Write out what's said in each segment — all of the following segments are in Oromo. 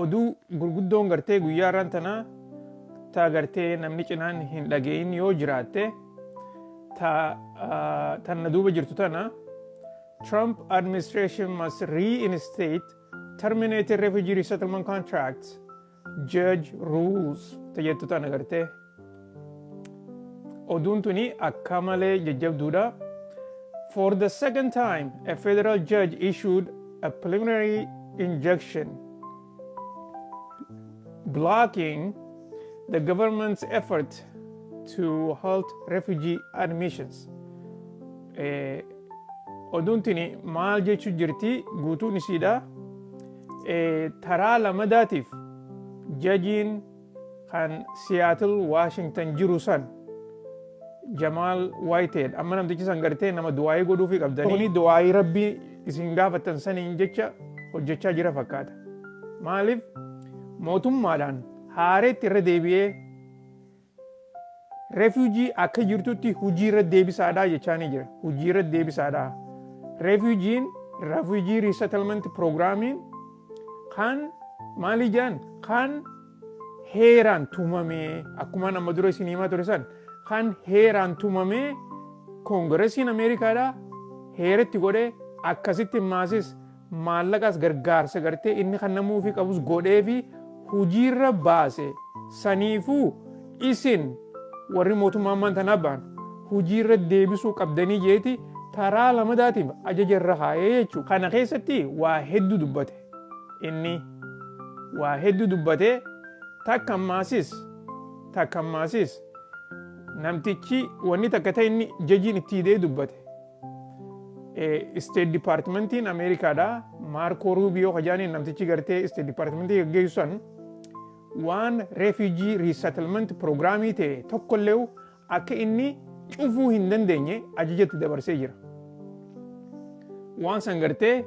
oduu gurguddoon gartee guyyaa irraan tanaa ta gartee namni cinaan hin dhagayin yoo jiraatte tanna duuba jirtu tana Trump administration must reinstate terminated refugee resettlement contracts judge rules ta jettu tana gartee oduun tuni akka malee jajjabduudha. For the second time, a federal judge issued a preliminary injunction blocking the government's effort to halt refugee admissions. Oduun tuni maal jechuu jirti guutuun isiidha. Taraa lamadaatiif jajiin kan Seattle Washington jiru san Jamal Whitehead amma namtichi san gartee nama du'aayii godhuufi qabdanii du'aayii rabbii isin gaafattan saniin jecha hojjechaa jira fakkaata. Maaliif mootummaadhaan haareetti irra deebi'ee refugee akka jirtutti hujii irra deebisaadhaa jechaa ni jira. Hujii irra deebisaadhaa. Refugee resettlement programmiin kan maalii jedhan kan heeraan tumamee akkuma nama dura isin himaa ture san kan heeraan tumamee koongiresiin Ameerikaadhaa heeratti godhee akkasitti maasis maallaqas gargaarsa gartee inni kan namuufi qabus godhee fi hujiirra baase saniifuu isin warri mootummaan tanaa ba'an hujiirra deebisuu qabdanii jeeti taraa lamadaatiif ajaja irra kaayee jechuudha. Kana keessatti waa hedduu dubbate inni waa hedduu dubbate takka maasis namtichi wanni takka ta'e inni jajiin itti hidhee dubbate. State Departmentiin Ameerikaadhaa Marco Rubio kajaaniin namtichi gartee State Departmentii gaggeessu san waan refugee resettlement programmii ta'e tokkollee akka inni cufuu hin dandeenye ajajatti dabarsee jira. Waan san gartee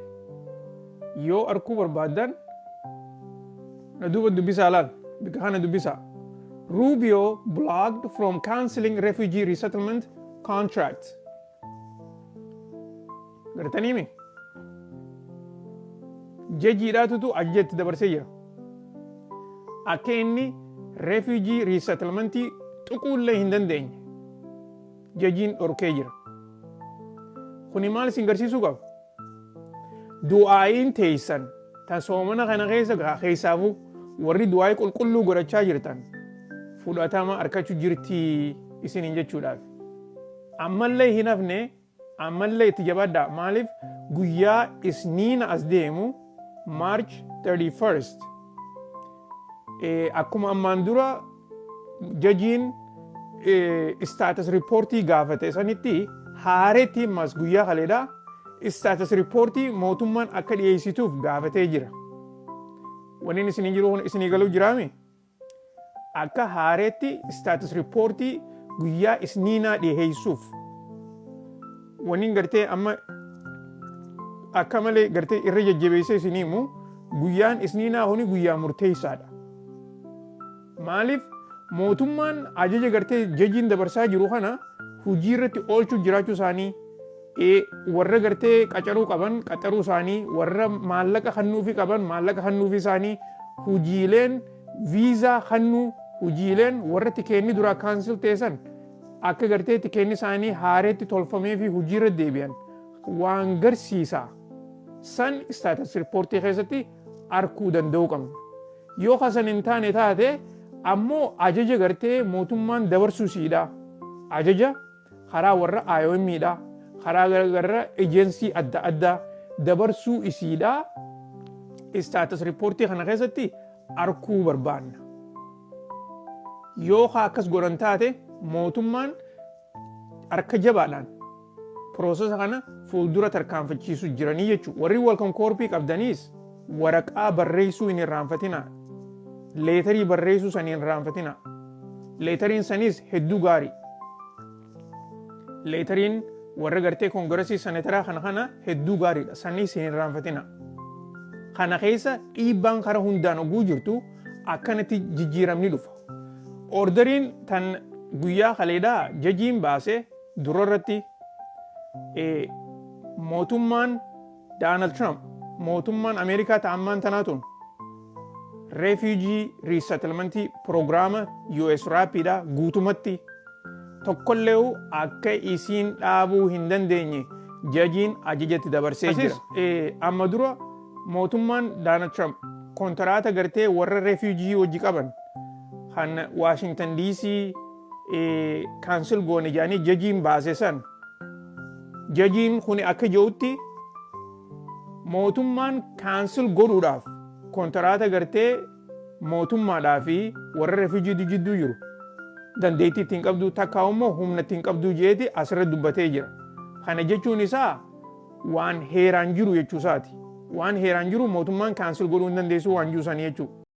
yoo arguu barbaadan na duuba dubbisaa laal bika kana dubbisaa. Rubio blocked from cancelling refugee resettlement contracts. Gartanii mi? Jajiidhaatutu ajajatti dabarsee jira. Akka inni refugee resettlementii tuquullee hin dandeenye jajiin dhorkee jira. Kuni maal isin garsiisuu qaba? Du'aayiin teessan tan soomana kana keessaafuu warri du'aayii qulqulluu godhachaa jirtan fudhatama argachuu jirtii isiniin jechuudhaaf. Ammallee hin hafne ammallee itti jabaadhaa. Maaliif guyyaa isniina as deemu March 31st akkuma ammaan dura jajiin status reportii gaafate sanitti haareetti mas guyyaa kaleedhaa status reportii mootummaan akka dhiyeessituuf gaafatee jira. Wanni isinii jiru isinii galuu jiraami? Akka haareetti status reportii guyyaa isniinaa dhiyeessuuf. Wanni gartee amma akka malee gartee irra jajjabeessee isinii himu guyyaan isniinaa huni guyyaa murteessaadha. Maaliif mootummaan ajaja gartee jajiin dabarsaa jiru kana hujii irratti oolchuu jiraachuu isaanii warra gartee qacaruu qaban qacaruu isaanii warra maallaqa hannuufi qaban maallaqa hannuufi isaanii hujiileen viizaa hannuu hujiileen warra tikeenni duraa kaansil teessan akka gartee tikeenni isaanii haareetti tolfamee fi hujiirra deebi'an waan garsiisa san staatus riippoortii keessatti arguu danda'uu qabna. Yoo kasan hin taane taate ammoo ajaja gartee mootummaan dabarsuu siidha. Ajaja karaa warra IOM'dha. karaa gargaarra ejensii adda addaa dabarsuu isiidha. Staatus riippoortii kana keessatti arguu barbaanna. Yoo akkas godhan taate mootummaan harka jabaadhaan piroosesa kana fuuldura tarkaanfachiisuu jiranii jechuudha. Warri welcome korpii qabdaniis waraqaa barreessuu hin irraanfatina. Leetarii barreessuu san hin irraanfatina. Leetariin sanis hedduu gaarii. Leetariin warra gartee koongiresii sanataraa kana hedduu gaariidha. Sanis hin irraanfatina. Kana keessa dhiibbaan karaa hundaan oguu jirtu akkanatti jijjiiramni dhufa. Orderiin tan guyyaa kaleedhaa jajiin baasee durarratti mootummaan Donald Trump mootummaan Ameerikaa ta'ammaan tanaatuun refugee resettlement program US rapida guutumatti tokkollee akka isiin dhaabuu hin dandeenye jajiin ajajatti dabarsee jira. Amma dura mootummaan Donald Trump kontiraata gartee warra refugee wajji qaban kan Washington DC kaansel goone jedhanii jajiin baase san jajiin kun akka jedhutti mootummaan kaansel godhuudhaaf kontiraata gartee mootummaadhaa fi warra refugee jidduu jiru dandeettii ittiin qabdu takka immoo humna ittiin qabdu jeeti asirratti dubbatee jira. Kana jechuun isaa waan heeraan jiru jechuusaati. Waan heeraan jiru mootummaan kaansel godhuu hin dandeessu waan jiru sanii jechuudha.